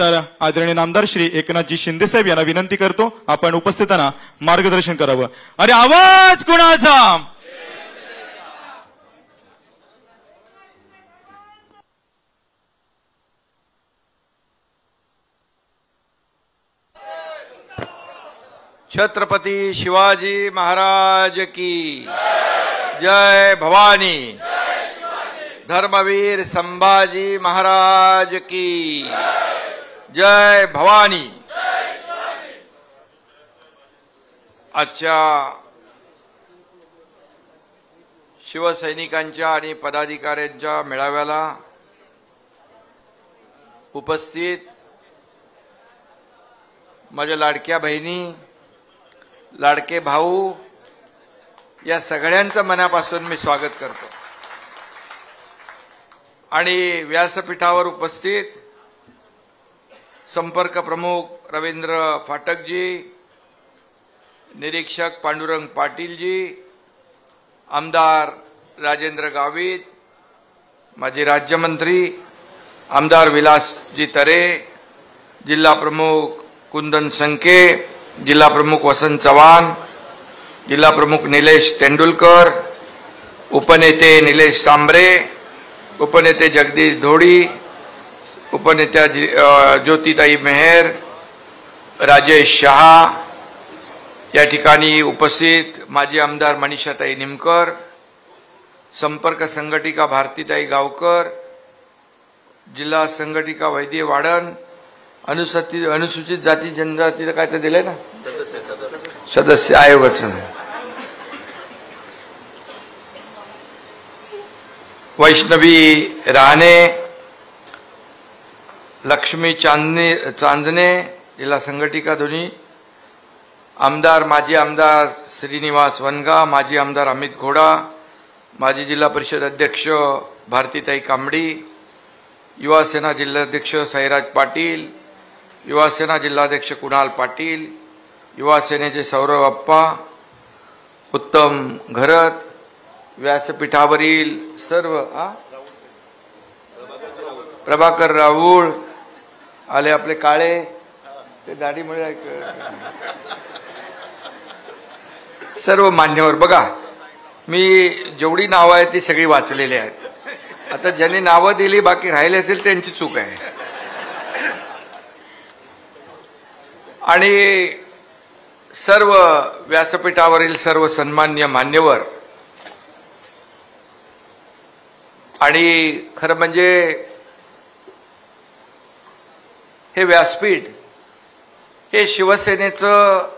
तर आदरणीय नामदार श्री एकनाथजी शिंदे साहेब यांना विनंती करतो आपण उपस्थितांना मार्गदर्शन करावं। अरे आवाज कुणाचा? छत्रपती शिवाजी महाराज की जय भवानी। धर्मवीर संभाजी महाराज की जय भवानी। आजच्या शिवसैनिकांच्या आणि पदाधिकाऱ्यांच्या मेळाव्याला उपस्थित माझ्या लाडक्या बहिणी, लाडके भाऊ, या सगळ्यांचं मनापासून मी स्वागत करतो। आणि व्यासपीठावर उपस्थित संपर्क प्रमुख रवींद्र फाटकजी, निरीक्षक पांडुरंग पाटीलजी, आमदार राजेंद्र गावित, माजी राज्यमंत्री आमदार विलासजी तरे, जिल्हा प्रमुख कुंदन संके, जिल्हा प्रमुख वसंत चव्हाण, जिल्हा प्रमुख निलेश तेंडुलकर, उपनेते निलेश सांबरे, उपनेते जगदीश धोडी, उपनेत्या ज्योतिताई मेहर, राजेश शहा, या ठिकाणी उपस्थित माजी आमदार मनीषाताई निमकर, संपर्क संघटिका भारतीताई गावकर, जिल्हा संघटिका वैद्य वाडन, अनुसूचित जाती जनजातीचं काय ते दिलंय ना सदस्य आयोगाचं, वैष्णवी राणे, लक्ष्मी चांदणे, जिल्हा संघटिका दोन्ही, आमदार माजी आमदार श्रीनिवास वनगा, माजी आमदार अमित घोडा, माजी जिल्हा परिषद अध्यक्ष भारतीताई कांबडी, युवा सेना जिल्हाध्यक्ष साईराज पाटील, युवा सेना जिल्हाध्यक्ष कुणाल पाटील, युवा सेनेचे सौरभ अप्पा, उत्तम घरत, व्यासपीठावरील सर्व प्रभाकर राऊळ आले, आपले काळे ते दाढीमुळे सर्व मान्यवर। बघा, मी जेवढी नावं आहेत ती सगळी वाचलेली आहेत। आता ज्यांनी नावं दिली बाकी राहिले असेल त्यांची चूक आहे। आणि सर्व व्यासपीठावरील सर्व सन्मान्य मान्यवर, आणि खरं म्हणजे हे व्यासपीठ हे शिवसेनेचं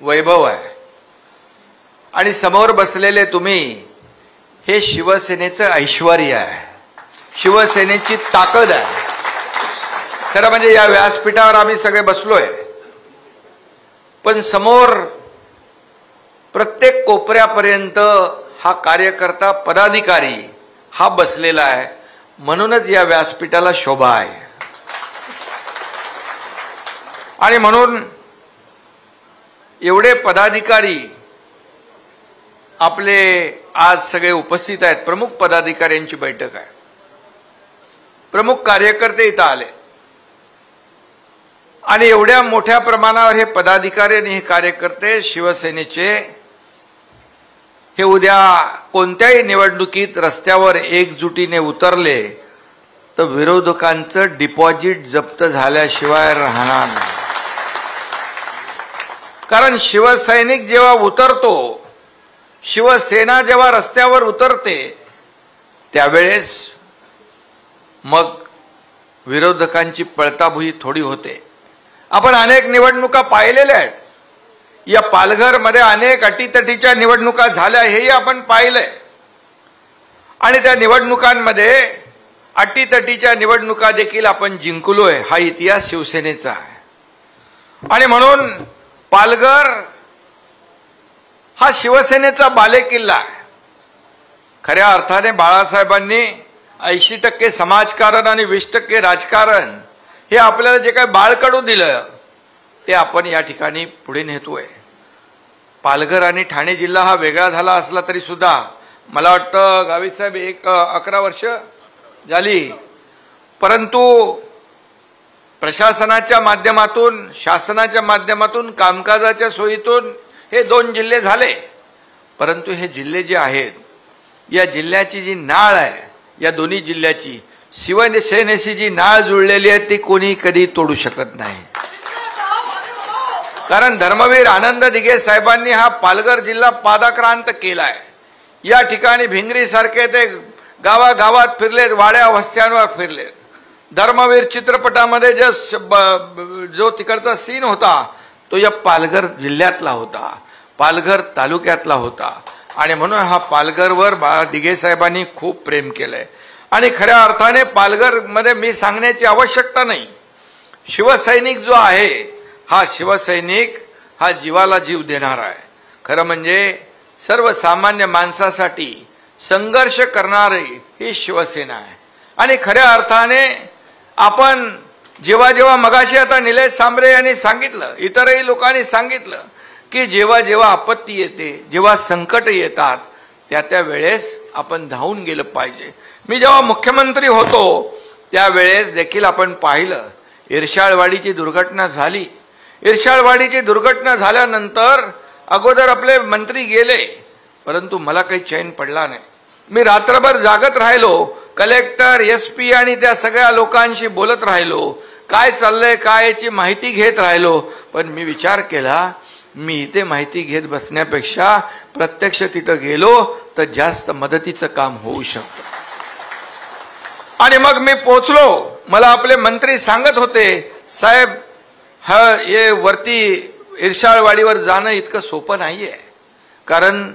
वैभव आहे, आणि समोर बसलेले तुम्ही हे शिवसेनेचं ऐश्वर्य आहे, शिवसेनेची ताकद आहे। खरं म्हणजे या व्यासपीठावर आम्ही सगळे बसलोय, पण समोर प्रत्येक कोपऱ्यापर्यंत हा कार्यकर्ता पदाधिकारी हा बसलेला आहे, म्हणूनच या व्यासपीठाला शोभा आहे। आणि म्हणून एवढे पदाधिकारी आपले आज सगळे उपस्थित आहेत। प्रमुख पदाधिकाऱ्यांची बैठक आहे, प्रमुख कार्यकर्ते इथं आले, आणि एवढ्या मोठ्या प्रमाणावर हे पदाधिकारी आणि हे कार्यकर्ते शिवसेनेचे हे उद्या कोणत्याही निवडणुकीत रस्त्यावर एकजुटीने उतरले तर विरोधकांचं डिपॉझिट जप्त झाल्याशिवाय राहणार नाही। कारण शिवसैनिक जेव्हा उतरतो, शिवसेना जेव्हा रस्त्यावर उतरते, त्यावेळेस मग विरोधकांची पळताभुई थोडी होते। आपण अनेक निवडणुका पाहिलेल्या आहेत, या पालघरमध्ये अनेक अटीतटीच्या निवडणुका झाल्या हेही आपण पाहिलंय, आणि त्या निवडणुकांमध्ये अटीतटीच्या निवडणुका देखील आपण जिंकलोय। हा इतिहास शिवसेनेचा आहे, आणि म्हणून पालघर हा शिवसेनेचा बालेकिल्ला आहे। खऱ्या अर्थाने बाळासाहेबांनी 80% समाजकारण आणि 20% राजकारण हे आपल्याला जे काही बाळकडू दिलं ते आपण या ठिकाणी पुढे नेतोय। पालघर आणि ठाणे जिल्हा हा वेगळा झाला असला तरी सुद्धा मला वाटतं गावित साहेब 11 वर्ष झाली, परंतु प्रशासनाच्या माध्यमातून, शासनाच्या माध्यमातून, कामकाजाच्या सोयीतून हे 2 जिल्हे झाले. परंतु हे जिल्हे जे आहेत, या जिल्ह्याची जी नाळ आहे, या दोन्ही जिल्ह्याची शिवसेनेशी जी नाळ जुळलेली आहे ती कोणी कधी तोडू शकत नाही. कारण धर्मवीर आनंद दिघे साहेबांनी हा पालघर जिल्हा पादाक्रांत केलाय. या ठिकाणी भिंगरी सारखे ते गावागावात फिरलेत, वाड्या वस्त्यांवर फिरलेत. धर्मवीर चित्रपटामध्ये जो तिकडचा सीन होता तो या पालघर जिल्ह्यातला होता, पालघर तालुक्यातला होता. आणि म्हणून हा पालघरवर दिघे साहेबांनी खूप प्रेम केलंय. आणि खऱ्या अर्थाने पालघर मध्ये मी सांगण्याची आवश्यकता नाही, शिवसैनिक जो आहे हा शिवसैनिक हा जीवाला जीव देणारा आहे. खरं म्हणजे सर्वसामान्य माणसासाठी संघर्ष करणारी ही शिवसेना आहे. आणि खऱ्या अर्थाने आपण जेव्हा जेव्हा मगाशी आता निलेश सांबरे यांनी सांगितलं, इतरही लोकांनी सांगितलं की जेव्हा जेव्हा आपत्ती येते, जेव्हा संकट येतात, त्या वेळेस आपण धावून गेलं पाहिजे. मी जेव्हा मुख्यमंत्री होतो त्यावेळेस देखील आपण पाहिलं, इर्शाळवाडीची दुर्घटना झाली. इर्शाळवाडीची दुर्घटना झाल्यानंतर अगोदर आपले मंत्री गेले, परंतु मला काही चैन पडला नाही. मी रात्रभर जागत राहिलो, कलेक्टर, SP आणि त्या सगळ्या लोकांशी बोलत राहिलो, काय चाललंय काय याची माहिती घेत राहिलो. पण मी विचार केला, मी इथे माहिती घेत बसण्यापेक्षा प्रत्यक्ष तिथं गेलो तर जास्त मदतीचं काम होऊ शकतं. आणि मग मी पोचलो. मला आपले मंत्री सांगत होते, साहेब हे वरती इर्शाळवाडीवर जाणं इतकं सोपं नाहीये. कारण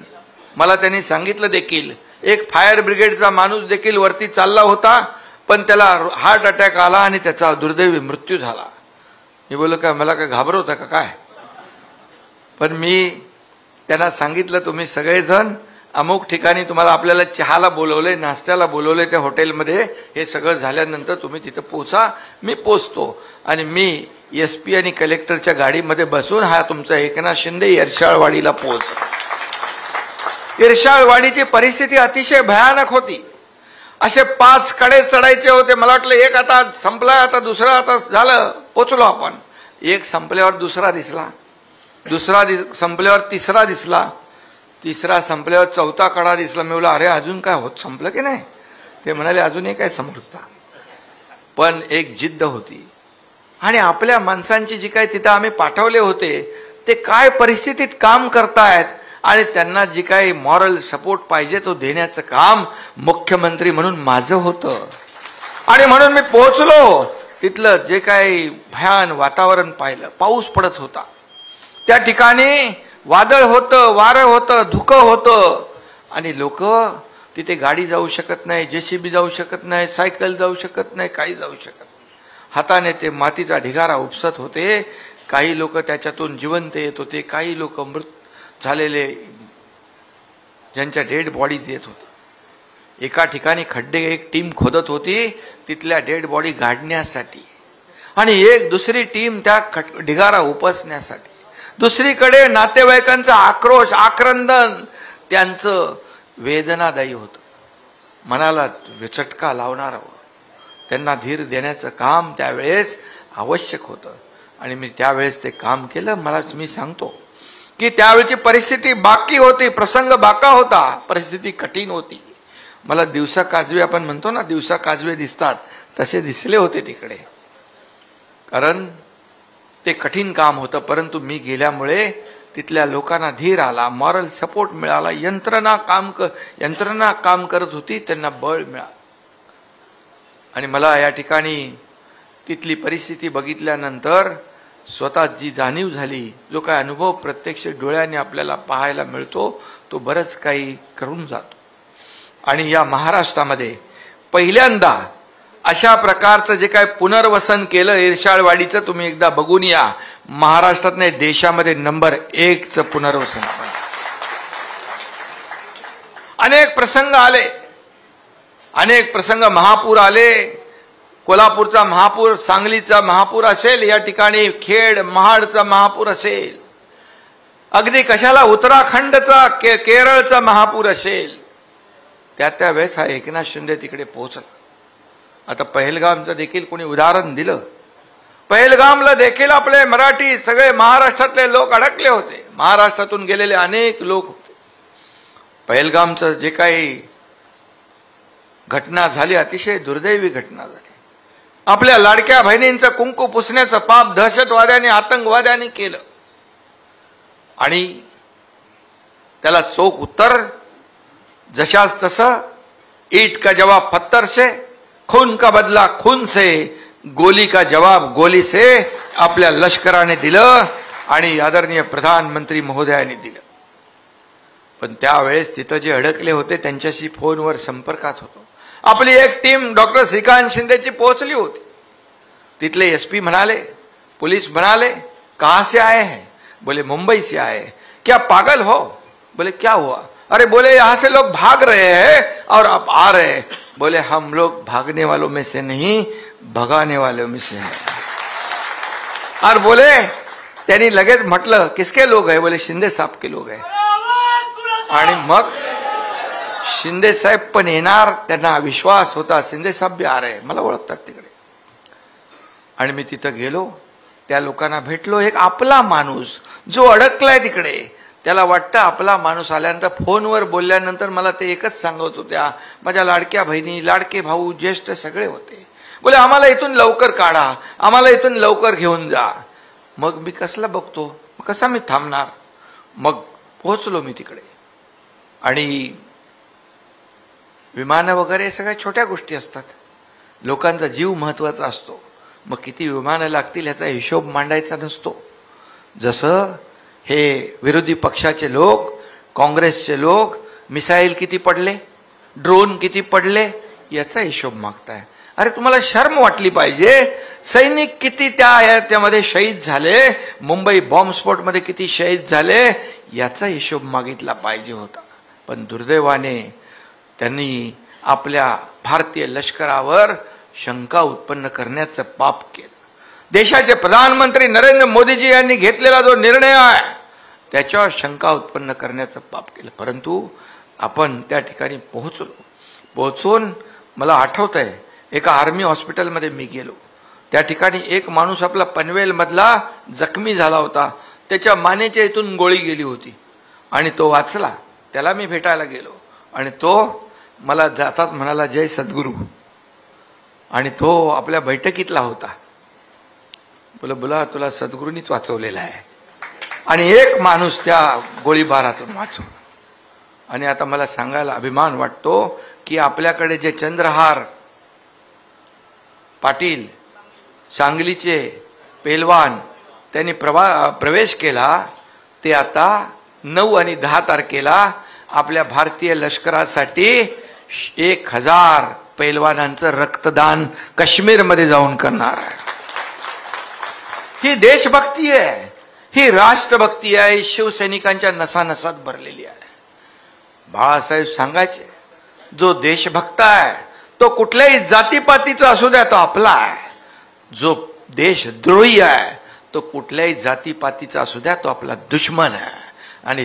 मला त्यांनी सांगितलं देखील, एक फायर ब्रिगेडचा माणूस देखील वरती चालला होता, पण त्याला हार्ट अटॅक आला आणि त्याचा दुर्दैवी मृत्यू झाला. मी बोललो, काय मला काय घाबरवता का काय? पण मी त्यांना सांगितलं, तुम्ही सगळेजण अमुक ठिकाणी तुम्हाला आपल्याला चहाला बोलवले, नाश्त्याला बोलवले त्या हॉटेलमध्ये, हे सगळं झाल्यानंतर तुम्ही तिथं पोहोचा. मी पोचतो आणि मी SP आणि कलेक्टरच्या गाडीमध्ये बसून हा तुमचा एकनाथ शिंदे इर्शाळवाडीला पोहोचला. इर्शाळवाडीची परिस्थिती अतिशय भयानक होती. असे 5 कडे चढायचे होते. मला वाटलं एक आता संपला, आता दुसरा आता झालं, पोचलो आपण. एक संपल्यावर दुसरा दिसला, दुसरा संपल्यावर तिसरा दिसला, तिसरा संपल्यावर 4था कडा दिसला. मी बोलला, अरे अजून काय होत, संपलं की नाही? ते म्हणाले, अजूनही काय समजता. पण एक जिद्द होती. आणि आपल्या माणसांची जी काही तिथं आम्ही पाठवले होते ते काय परिस्थितीत काम करतायत आणि त्यांना जी काही मॉरल सपोर्ट पाहिजे तो देण्याचं काम मुख्यमंत्री म्हणून माझं होतं. आणि म्हणून मी पोहोचलो. तिथलं जे काही भयान वातावरण पाहिलं, पाऊस पडत होता, त्या ठिकाणी वादळ होतं, वारं होतं, धुकं होतं. आणि लोक तिथे गाडी जाऊ शकत नाही, JCB जाऊ शकत नाही, सायकल जाऊ शकत नाही, काही जाऊ शकत नाही. हाताने ते मातीचा ढिगारा उपसत होते. काही लोक त्याच्यातून जिवंत येत होते, काही लोक मृत झालेले ज्यांच्या डेड बॉडीज येत होते. एका ठिकाणी खड्डे एक टीम खोदत होती तिथल्या डेड बॉडी गाडण्यासाठी, आणि एक दुसरी टीम त्या ढिगारा उपसण्यासाठी. दुसरीकडे नातेवाईकांचा आक्रोश, आक्रंदन, त्यांचं वेदनादायी होतं, मनाला चटका लावणारं. त्यांना धीर देण्याचं काम त्यावेळेस आवश्यक होतं आणि मी त्यावेळेस ते काम केलं. मी सांगतो की त्यावेळची परिस्थिती बाकी होती, प्रसंग बाका होता, परिस्थिती कठीण होती. मला दिवसा काजवे, आपण म्हणतो ना दिवसा काजवे दिसतात, तसे दिसले होते तिकडे. कारण ते कठीण काम होतं. परंतु मी गेल्यामुळे तिथल्या लोकांना धीर आला, मॉरल सपोर्ट मिळाला, यंत्रणा काम करत होती, त्यांना बळ मिळालं. आणि मला या ठिकाणी तिथली परिस्थिती बघितल्यानंतर स्वतः जी जाणीव झाली, जो काही अनुभव प्रत्यक्ष डोळ्याने आपल्याला पाहायला मिळतो, तो बरंच काही करून जातो. आणि या महाराष्ट्रामध्ये पहिल्यांदा अशा प्रकारचं जे काय पुनर्वसन केलं इर्शाळवाडीचं, तुम्ही एकदा बघून या. महाराष्ट्रात नाही, देशामध्ये नंबर 1चं पुनर्वसन. अनेक प्रसंग आले, अनेक प्रसंग, महापूर आले. कोल्हापूरचा महापूर, सांगलीचा महापूर असेल, या ठिकाणी खेड महाडचा महापूर असेल, अगदी कशाला उत्तराखंडचा, केरळचा महापूर असेल. त्या वेळेस हा एकनाथ शिंदे तिकडे पोहोचला. आता पहलगामचं देखील कोणी उदाहरण दिलं. पहलगामला देखील आपले मराठी सगळे महाराष्ट्रातले लोक अडकले होते. महाराष्ट्रातून गेलेले अनेक लोक होते. पहलगामचं जे काही घटना झाली अतिशय दुर्दैवी घटना झाली. आपल्या लाडक्या बहिणींचं कुंकू पुसण्याचं पाप दहशतवाद्यांनी आतंकवाद्यांनी केलं आणि त्याला चोख उत्तर जशाच तसं ईट का जवाब पत्थर से, खून का बदला खून से, गोली का जवाब गोली से आपल्या लष्कराने दिलं आणि आदरणीय प्रधानमंत्री महोदयांनी दिलं. पण त्यावेळेस तिथं जे अडकले होते त्यांच्याशी फोनवर संपर्कात होतो. आपली एक टीम डॉक्टर श्रीकांत शिंदेची पोहोचली होती. तिथले एसपी म्हणाले, पुलिस म्हणाले, कहां से आए हैं? बोले मुंबई से आए. क्या पागल हो? बोले क्या हुआ? अरे बोले यहां से लोग भाग रहे हैं और अब आ रहे हैं. बोले हम लोग भागने वालों में से नहीं, भगाने वालों में से हैं. और बोले त्यांनी लगेच म्हटलं, किसके लोग आहे? बोले शिंदे साहब के लोग आहे. आणि मग शिंदे साहेब पण येणार, त्यांना विश्वास होता शिंदे साहेब भी आ रहे, मला ओळखतात तिकडे. आणि मी तिथं गेलो, त्या लोकांना भेटलो. एक आपला माणूस जो अडकलाय तिकडे, त्याला वाटतं आपला माणूस आल्यानंतर फोनवर बोलल्यानंतर मला ते एकच सांगत होत्या, माझ्या लाडक्या बहिणी, लाडके भाऊ, ज्येष्ठ सगळे होते. बोले आम्हाला इथून लवकर काढा, आम्हाला इथून लवकर घेऊन जा. मग मी कसला बघतो, कसा मी थांबणार. मग पोहोचलो मी तिकडे आणि विमानं वगैरे सगळ्या छोट्या गोष्टी असतात. लोकांचा जीव महत्वाचा असतो. मग किती विमानं लागतील याचा हिशोब मांडायचा नसतो. जसं हे विरोधी पक्षाचे लोक, काँग्रेसचे लोक मिसाईल किती पडले, ड्रोन किती पडले याचा हिशोब मागताय. अरे तुम्हाला शर्म वाटली पाहिजे. सैनिक किती त्यामध्ये शहीद झाले, मुंबई बॉम्बस्फोटमध्ये किती शहीद झाले याचा हिशोब मागितला पाहिजे होता. पण दुर्दैवाने त्यांनी आपल्या भारतीय लष्करावर शंका उत्पन्न करण्याचं पाप केलं. देशाचे प्रधानमंत्री नरेंद्र मोदीजी यांनी घेतलेला जो निर्णय आहे त्याच्यावर शंका उत्पन्न करण्याचं पाप केलं. परंतु आपण त्या ठिकाणी पोहोचून मला आठवतंय, एका आर्मी हॉस्पिटलमध्ये मी गेलो. त्या ठिकाणी एक माणूस आपला पनवेल मधला जखमी झाला होता. त्याच्या मानेच्या इथून गोळी गेली होती आणि तो वाचला. त्याला मी भेटायला गेलो आणि तो मला जातात म्हणाला, जय सद्गुरू. आणि तो आपल्या बैठकीतला होता. बोला तुला सद्गुरूंनीच वाचवलेला आहे. आणि एक माणूस त्या गोळीबारातून वाचव. आणि आता मला सांगायला अभिमान वाटतो की आपल्याकडे जे चंद्रहार पाटील, सांगलीचे पेलवान, त्यांनी प्रवेश केला, ते आता 9 आणि 10 तारखेला आपल्या भारतीय लष्करासाठी 1000 पैलवानांचं रक्तदान काश्मीरमध्ये जाऊन करणार आहे. ही देशभक्ती आहे, ही राष्ट्रभक्ती आहे, शिवसैनिकांच्या नसानसात भरलेली आहे. बाळासाहेब सांगायचे, जो देशभक्त आहे तो कुठल्याही जातीपातीचा असू द्या तो आपला आहे. जो देशद्रोही आहे तो कुठल्याही जातीपातीचा असू द्या तो आपला दुश्मन आहे. आणि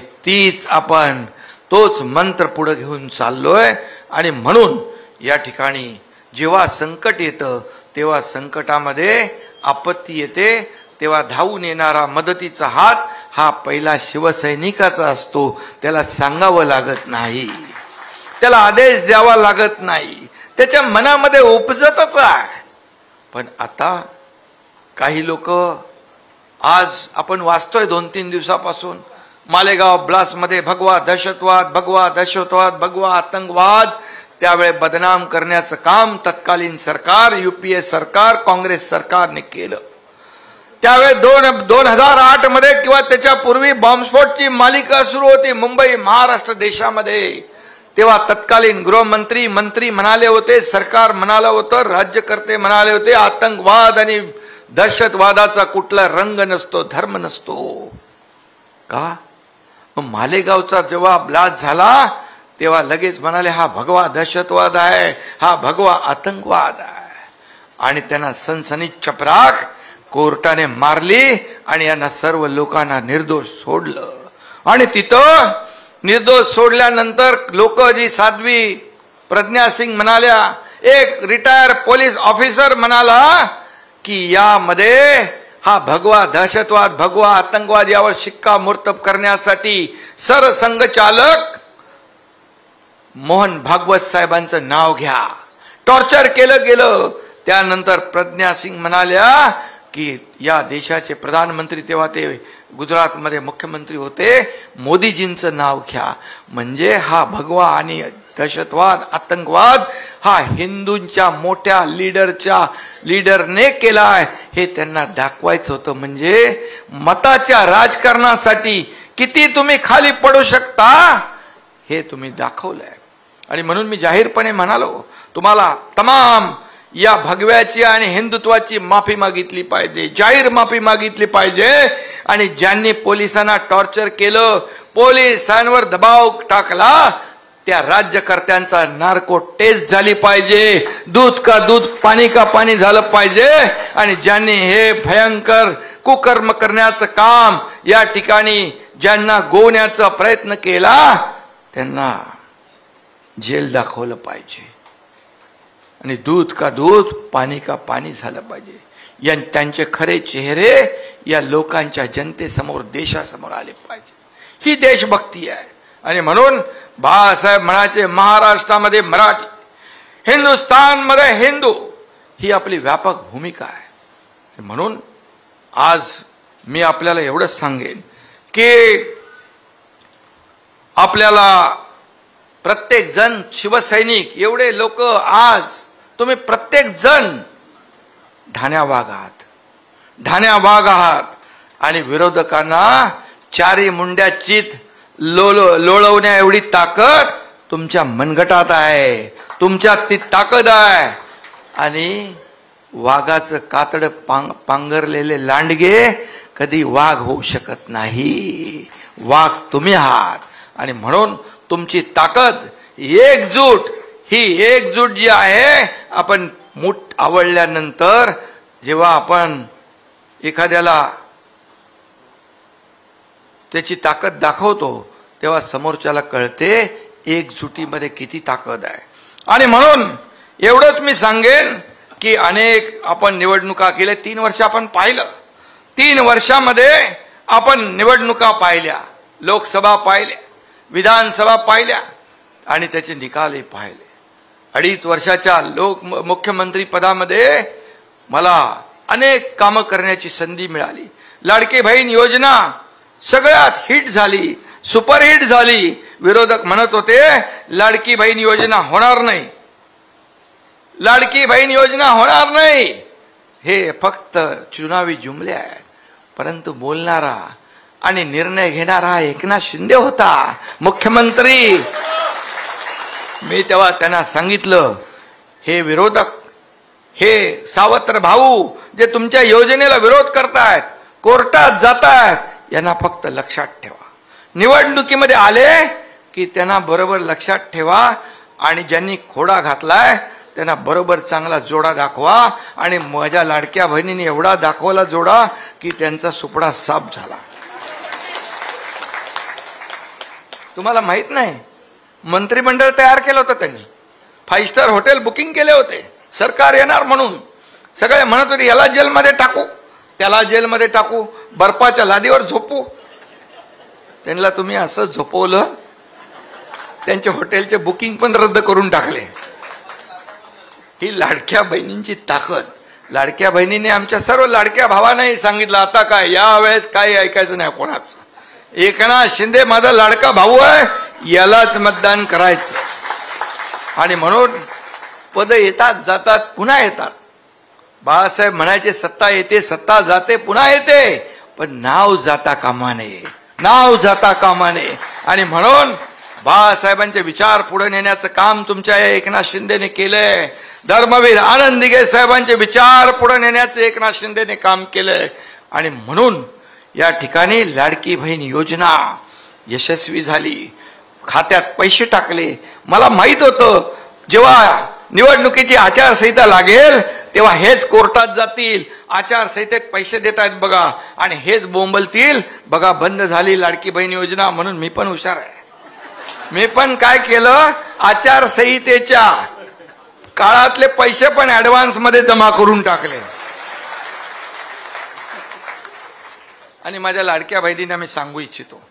तोच मंत्र पुढे घेऊन चाललोय. आणि म्हणून या ठिकाणी जेव्हा संकट येतं तेव्हा संकटामध्ये आपत्ती येते तेव्हा धावून येणारा मदतीचा हात हा पहिला शिवसैनिकाचा असतो. त्याला सांगावं लागत नाही, त्याला आदेश द्यावा लागत नाही, त्याच्या मनामध्ये उपजतच आहे. पण आता काही लोक, आज आपण वाचतोय 2-3 दिवसापासून मालेगाव ब्लास्टमध्ये भगवा दहशतवाद, भगवा दहशतवाद, भगवा आतंकवाद, त्यावेळे बदनाम करण्याचं काम तत्कालीन सरकार, युपीए सरकार, काँग्रेस सरकारने केलं. त्यावेळे 2008 मध्ये किंवा त्याच्यापूर्वी बॉम्बस्फोटची मालिका सुरू होती मुंबई, महाराष्ट्र देशामध्ये. तेव्हा तत्कालीन गृहमंत्री, मंत्री म्हणाले होते, सरकार म्हणालं होतं, राज्यकर्ते म्हणाले होते, आतंकवाद आणि दहशतवादाचा कुठला रंग नसतो, धर्म नसतो. का? मालेगावचा जेव्हा ब्लास्ट झाला तेव्हा लगेच म्हणाले हा भगवा दहशतवाद आहे, हा भगवा आतंकवाद आहे. आणि त्यांना सनसनीत चपराक कोर्टाने मारली आणि यांना सर्व लोकांना निर्दोष सोडलं. आणि तिथं निर्दोष सोडल्यानंतर लोक जी साध्वी प्रज्ञा सिंग म्हणाल्या, एक रिटायर पोलीस ऑफिसर म्हणाला की यामध्ये हा भगवा दहशतवाद, भगवा आतंकवाद यावर शिक्कामोर्तब करण्यासाठी सरसंघचालक मोहन भागवत साहेबांचं नाव घ्या. टॉर्चर केलं गेलं. त्यानंतर प्रज्ञा सिंग म्हणाल्या की या देशाचे प्रधानमंत्री, तेव्हा ते गुजरातमध्ये मुख्यमंत्री होते, मोदीजींचं नाव घ्या. म्हणजे हा भगवा आणि दहशतवाद, आतंकवाद हा हिंदूंच्या मोठ्या लीडरने केलाय हे त्यांना दाखवायचं होतं. म्हणजे मताच्या राजकारणासाठी किती तुम्ही खाली पडू शकता हे तुम्ही दाखवलंय. आणि म्हणून मी जाहीरपणे म्हणालो, तुम्हाला तमाम या भगव्याची आणि हिंदुत्वाची माफी मागितली पाहिजे, जाहीर माफी मागितली पाहिजे. आणि ज्यांनी पोलिसांना टॉर्चर केलं, पोलिसांवर दबाव टाकला, त्या राज्यकर्त्यांचा नार्को टेस्ट झाली पाहिजे. दूध का दूध, पाणी का पाणी झालं पाहिजे. आणि ज्यांनी हे भयंकर कुकर्म करण्याचं काम या ठिकाणी ज्यांना गोवण्याचा प्रयत्न केला त्यांना जेल दाखवलं पाहिजे. आणि दूध का दूध, पाणी का पाणी झालं पाहिजे. या त्यांचे खरे चेहरे या लोकांच्या जनतेसमोर, देशासमोर आले पाहिजे. ही देशभक्ती आहे. आणि म्हणून बाळासाहेब म्हणायचे, महाराष्ट्रामध्ये मराठी, हिंदुस्थानमध्ये हिंदू, ही आपली व्यापक भूमिका आहे. म्हणून आज मी आपल्याला एवढंच सांगेन की आपल्याला प्रत्येक जण, शिवसैनिक एवढे लोक, आज तुम्ही प्रत्येक जण ठाण्यावाग आहात. आणि विरोधकांना चारी मुंड्या चित लोळवण्या एवढी ताकद तुमच्या मनगटात आहे, तुमच्यात ती ताकद आहे. आणि वाघाचं कातड पांघरलेले लांडगे कधी वाघ होऊ शकत नाही. वाघ तुम्ही आहात. आणि म्हणून तुमची ताकद, एकजूट, ही एकजूट जी आहे, आपण मूठ आवळल्यानंतर जेव्हा आपण एखाद्याला त्याची ताकद दाखवतो तेव्हा समोरच्याला कळते एकजुटीमध्ये किती ताकद आहे. आणि म्हणून एवढंच मी सांगेन की अनेक आपण निवडणुका केल्या, 3 वर्ष आपण पाहिलं, 3 वर्षामध्ये आपण निवडणुका पाहिल्या, लोकसभा पाहिल्या, विधानसभा पाहिल्या आणि त्याचे निकालही पाहिले. 2.5 वर्षाच्या मुख्यमंत्री पदामध्ये मला अनेक कामं करण्याची संधी मिळाली. लाडकी बहीण योजना सगळ्यात हिट झाली, सुपरहिट झाली. विरोधक म्हणत होते लाडकी बहीण योजना होणार नाही, लाडकी बहीण योजना होणार नाही. हे फक्त चुनावी जुमले आहेत. परंतु बोलणारा आणि निर्णय घेणारा एकनाथ शिंदे होता, मुख्यमंत्री. मी तेव्हा त्यांना सांगितलं, हे विरोधक, हे सावत्र भाऊ जे तुमच्या योजनेला विरोध करतायत, कोर्टात जातायत, यांना फक्त लक्षात ठेवा. निवडणुकीमध्ये आले की त्यांना बरोबर लक्षात ठेवा. आणि ज्यांनी खोडा घातलाय त्यांना बरोबर चांगला जोडा दाखवा. आणि माझ्या लाडक्या बहिणीने एवढा दाखवला जोडा की त्यांचा सुपडा साफ झाला. तुम्हाला माहित नाही, मंत्रिमंडळ तयार केलं होतं त्यांनी, 5 स्टार हॉटेल बुकिंग केले होते, सरकार येणार म्हणून. सगळे म्हणत होते याला जेलमध्ये टाकू, त्याला जेलमध्ये टाकू, बर्फाच्या लादीवर झोपू. त्यांना तुम्ही असं झोपवलं, त्यांचे हॉटेलचे बुकिंग पण रद्द करून टाकले. ही लाडक्या बहिणींची ताकद. लाडक्या बहिणीने आमच्या सर्व लाडक्या भावांनाही सांगितलं, आता काय यावेळेस काही ऐकायचं नाही कोणाचं. एकनाथ शिंदे माझा लाडका भाऊ आहे, यालाच मतदान करायचं. आणि म्हणून पद येतात जातात, पुन्हा येतात. बाळासाहेब म्हणायचे सत्ता येते, सत्ता जाते, पुन्हा येते, पण नाव जाता कामा नये, नाव जाता कामा नये. आणि म्हणून बाळासाहेबांचे विचार पुढे नेण्याचं काम तुमच्या एकनाथ शिंदेने केलंय. धर्मवीर आनंद दिघे साहेबांचे विचार पुढे नेण्याचं एकनाथ शिंदेने काम केलंय. आणि म्हणून या ठिकाणी लाडकी बहीण योजना यशस्वी झाली, खात्यात पैसे टाकले. मला माहित होतं जेव्हा निवडणुकीची आचारसंहिता लागेल तेव्हा हेच कोर्टात जातील, आचारसंहितेत पैसे देत आहेत बघा, आणि हेच बोंबलतील बघा बंद झाली लाडकी बहीण योजना. म्हणून मी पण हुशार आहे. मी पण काय केलं, आचारसंहितेच्या काळातले पैसे पण ऍडव्हान्स मध्ये जमा करून टाकले. आणि माझ्या लाडक्या बहिणींना मी सांगू इच्छितो,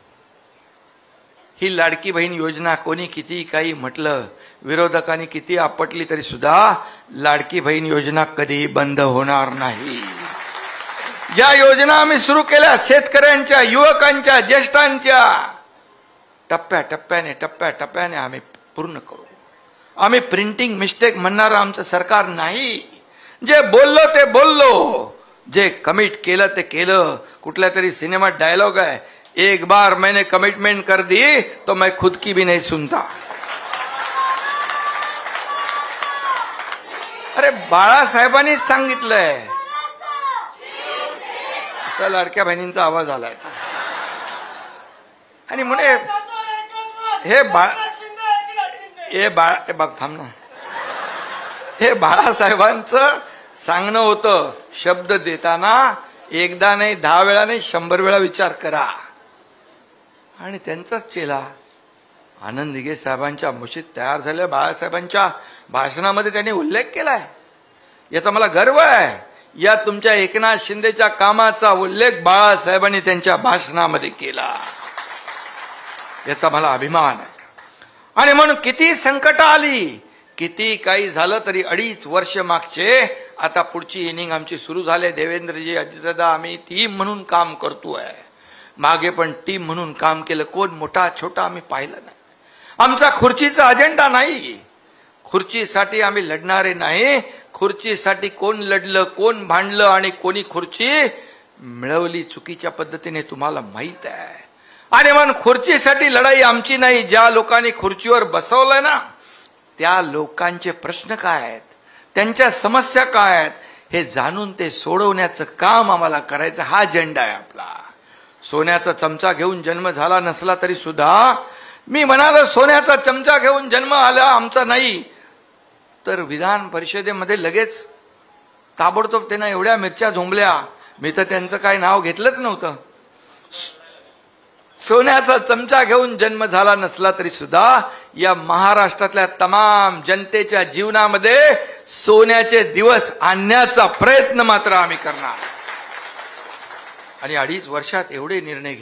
ही लाडकी बहीण योजना कोणी किती काही म्हटलं, विरोधकांनी किती आपटली तरी सुद्धा लाडकी बहीण योजना कधी बंद होणार नाही. ज्या योजना आम्ही सुरू केल्या शेतकऱ्यांच्या, युवकांच्या, ज्येष्ठांच्या, टप्प्याटप्प्याने आम्ही पूर्ण करू. आम्ही प्रिंटिंग मिस्टेक म्हणणारं आमचं सरकार नाही. जे बोललो ते बोललो, जे कमिट केलं ते केलं. कुठल्या तरी सिनेमात डायलॉग आहे, एक बार मैंने कमिटमेंट कर दी तो मैं खुद की भी नहीं सुनता. अरे बाळासाहेबांनीच सांगितलंय. लाडक्या बहिणींचा आवाज आलाय. आणि म्हणे हे बघ थांब ना, हे बाळासाहेबांचं सांगणं होतं, शब्द देताना एकदा नाही 10 वेळा नाही 100 वेळा विचार करा. आणि त्यांचाच चेला आनंद दिघे साहेबांच्या मुशीत तयार झाल्या बाळासाहेबांच्या भाषणामध्ये त्यांनी उल्लेख केलाय. याचा मला गर्व आहे. या तुमच्या एकनाथ शिंदेच्या कामाचा उल्लेख बाळासाहेबांनी त्यांच्या भाषणामध्ये केला. याचा मला अभिमान आहे. आणि म्हणून किती संकट आली, किती काही झालं तरी 2.5 वर्ष मागचे, आता पुढची इनिंग आमची सुरू झाले. देवेंद्रजी, अजितदादा, आम्ही टीम म्हणून काम करतोय. मागे पण टीम म्हणून काम केलं. कोण मोठा छोटा आम्ही पाहिलं नाही. आमचा खुर्चीचा अजेंडा नाही. खुर्चीसाठी आम्ही लढणारे नाही. खुर्चीसाठी कोण लढलं, कोण भांडलं आणि कोणी खुर्ची मिळवली चुकीच्या पद्धतीने तुम्हाला माहित आहे. आणि म्हणून खुर्चीसाठी लढाई आमची नाही. ज्या लोकांनी खुर्चीवर बसवलंय ना, त्या लोकांचे प्रश्न काय आहेत, त्यांच्या समस्या काय आहेत, हे जाणून ते सोडवण्याचं काम आम्हाला करायचं. हा अजेंडा आहे आपला. सोन्याचा चमचा घेऊन जन्म झाला नसला तरी सुद्धा, मी म्हणालो सोन्याचा चमचा घेऊन जन्म आला आमचा नाही, तर विधान परिषदेमध्ये लगेच ताबडतोब त्यांना एवढ्या मिरच्या झोंबल्या. मी तर त्यांचं काय नाव घेतलंच नव्हतं. सोन्याचा चमचा घेऊन जन्म झाला नसला तरी सुद्धा या महाराष्ट्रातल्या तमाम जनतेच्या जीवनामध्ये सोन्याचे दिवस आणण्याचा प्रयत्न मात्र आम्ही करणार. आणि 2.5 वर्षात एवढे निर्णय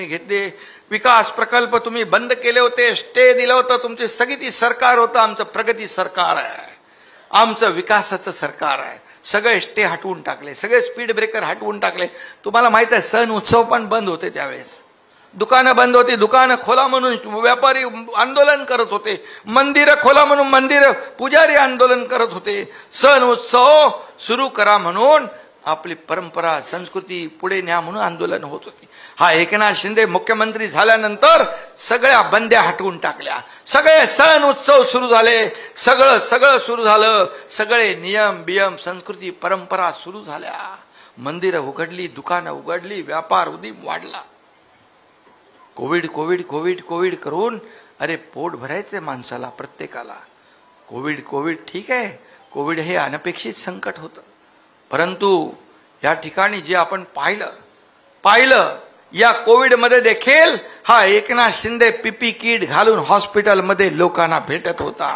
घेतले. विकास प्रकल्प तुम्ही बंद केले होते, स्टे दिलं होतं. तुमची स्थगिती सरकार होतं. आमचं प्रगती सरकार आहे, आमचं विकासाचं सरकार आहे. सगळे स्टे हटवून टाकले, सगळे स्पीड ब्रेकर हटवून टाकले. तुम्हाला माहित आहे, सण उत्सव पण बंद होते त्यावेळेस. दुकानं बंद होती. दुकानं खोला म्हणून व्यापारी आंदोलन करत होते. मंदिरं खोला म्हणून मंदिर पुजारी आंदोलन करत होते. सण उत्सव सुरू करा म्हणून, आपली परंपरा संस्कृती पुढे न्या म्हणून आंदोलन होत होती. हा एकनाथ शिंदे मुख्यमंत्री झाल्यानंतर सगळ्या बंद्या हटवून टाकल्या. सगळे सण उत्सव सुरू झाले. सगळं सुरू झालं. सगळे नियम बियम संस्कृती परंपरा सुरू झाल्या. मंदिरं उघडली, दुकानं उघडली, व्यापार उदीम वाढला. कोविड करून अरे पोट भरायचे माणसाला, प्रत्येकाला. कोविड ठीक आहे. कोविड हे अनपेक्षित संकट होतं. परंतु या ठिकाणी जे आपण पाहिलं या कोविडमध्ये देखील हा एकनाथ शिंदे पीपी किट घालून हॉस्पिटलमध्ये लोकांना भेटत होता.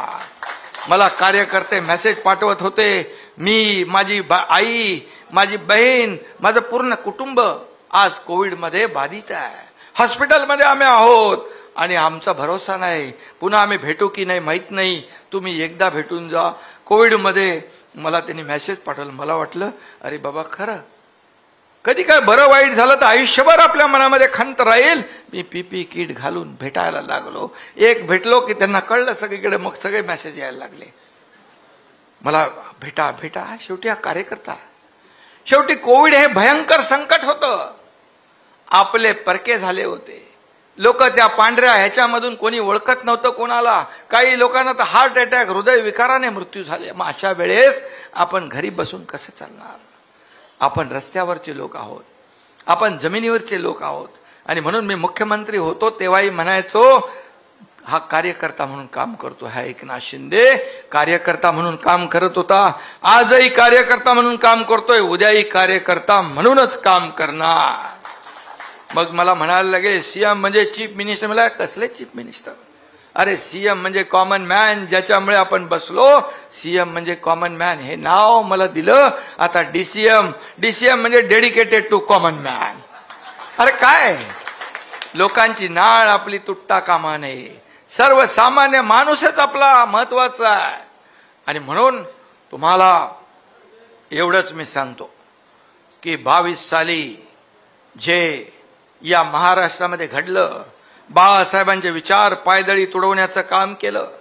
मला कार्यकर्ते मेसेज पाठवत होते. मी, माझी आई, माझी बहीण, माझं पूर्ण कुटुंब आज कोविडमध्ये बाधित आहे. हॉस्पिटलमध्ये आम्ही आहोत आणि आमचा भरोसा नाही, पुन्हा आम्ही भेटू की नाही माहित नाही. तुम्ही एकदा भेटून जा. कोविडमध्ये मला त्यांनी मेसेज पाठवलं. मला वाटलं अरे बाबा, खरं कधी काय बरं वाईट झालं तर आयुष्यभर आपल्या मनामध्ये खंत राहील. मी पीपी किट घालून भेटायला लागलो. एक भेटलो की त्यांना कळलं सगळीकडे, मग सगळे मेसेज यायला लागले मला, भेटा. शेवटी हा कार्यकर्ता. शेवटी कोविड हे भयंकर संकट होतं. आपले परके झाले होते. लोक त्या पांढऱ्या ह्याच्यामधून कोणी ओळखत नव्हतं कोणाला. काही लोकांना तर हार्ट अटॅक, हृदय विकाराने मृत्यू झाले. मग अशा वेळेस आपण घरी बसून कसं चालणार? आपण रस्त्यावरचे लोक आहोत, आपण जमिनीवरचे लोक आहोत. आणि म्हणून मी मुख्यमंत्री होतो तेव्हाही म्हणायचो, हा कार्यकर्ता म्हणून काम करतो. हा एकनाथ शिंदे कार्यकर्ता म्हणून काम करत होता. आजही कार्यकर्ता म्हणून काम करतोय, उद्याही कार्यकर्ता म्हणूनच काम करणार. मग मला म्हणायला लागेल सीएम म्हणजे चीफ मिनिस्टर. मला कसले चीफ मिनिस्टर? अरे सीएम म्हणजे कॉमन मॅन, ज्याच्यामुळे आपण बसलो. सीएम म्हणजे कॉमन मॅन हे नाव मला दिलं. आता डीसीएम म्हणजे डेडिकेटेड टू कॉमन मॅन. अरे काय, लोकांची नाळ आपली तुटता कामा नये. सर्वसामान्य माणूसच आपला महत्वाचा आहे. आणि म्हणून तुम्हाला एवढंच मी सांगतो की 22 साली जे या महाराष्ट्रामध्ये घडलं, बाळासाहेबांचे विचार पायदळी तुडवण्याचं काम केलं,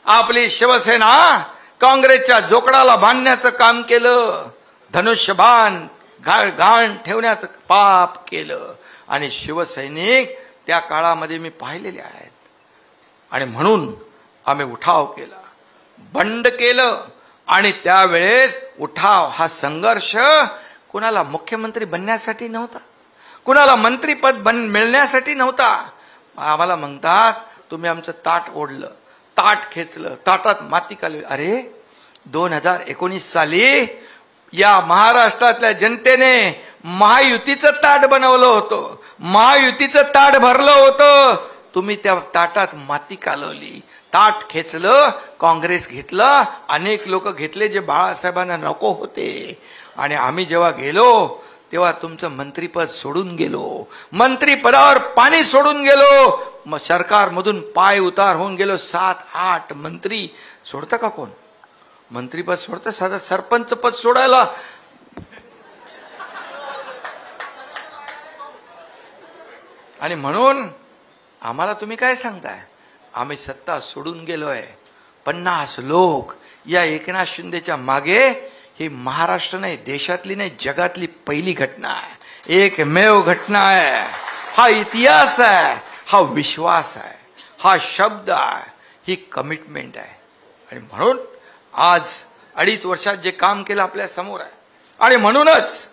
आपली शिवसेना काँग्रेसच्या जोकडाला बांधण्याचं काम केलं, धनुष्यबाण घाण ठेवण्याचं पाप केलं. आणि शिवसैनिक त्या काळामध्ये मी पाहिलेले आहेत. आणि म्हणून आम्ही उठाव केला, बंड केलं. आणि त्यावेळेस उठाव हा संघर्ष कुणाला मुख्यमंत्री बनण्यासाठी नव्हता, कुणाला मंत्रीपद मिळण्यासाठी नव्हता. आम्हाला म्हणतात तुम्ही आमचं ताट ओढलं, ताट खेचलं, ताटात माती कालवी. अरे 2019 साली या महाराष्ट्रातल्या जनतेने महायुतीचं ताट बनवलं होतं, महायुतीचं ताट भरलं होतं. तुम्ही त्या ताटात माती कालवली, ताट खेचलं, काँग्रेस घेतलं, अनेक लोक घेतले जे बाळासाहेबांना नको होते. आणि आम्ही जेव्हा गेलो तेव्हा तुमचं मंत्रीपद सोडून गेलो, मंत्रीपदावर पाणी सोडून गेलो, मग सरकारमधून पाय उतार होऊन गेलो. 7-8 मंत्री सोडतं का कोण? मंत्रीपद सोडतं? साधा सरपंच पद सोडायला आणि म्हणून आम्हाला तुम्ही काय सांगताय? आम्ही सत्ता सोडून गेलोय. 50 लोक या एकनाथ शिंदेच्या मागे. ही महाराष्ट्र नाही, देशातली नाही, जगातली पहिली घटना आहे, एकमेव घटना आहे. हा इतिहास आहे, हा विश्वास आहे, हा शब्द आहे, ही कमिटमेंट आहे. आणि म्हणून आज 2.5 वर्षात जे काम केलं आपल्या समोर आहे. आणि म्हणूनच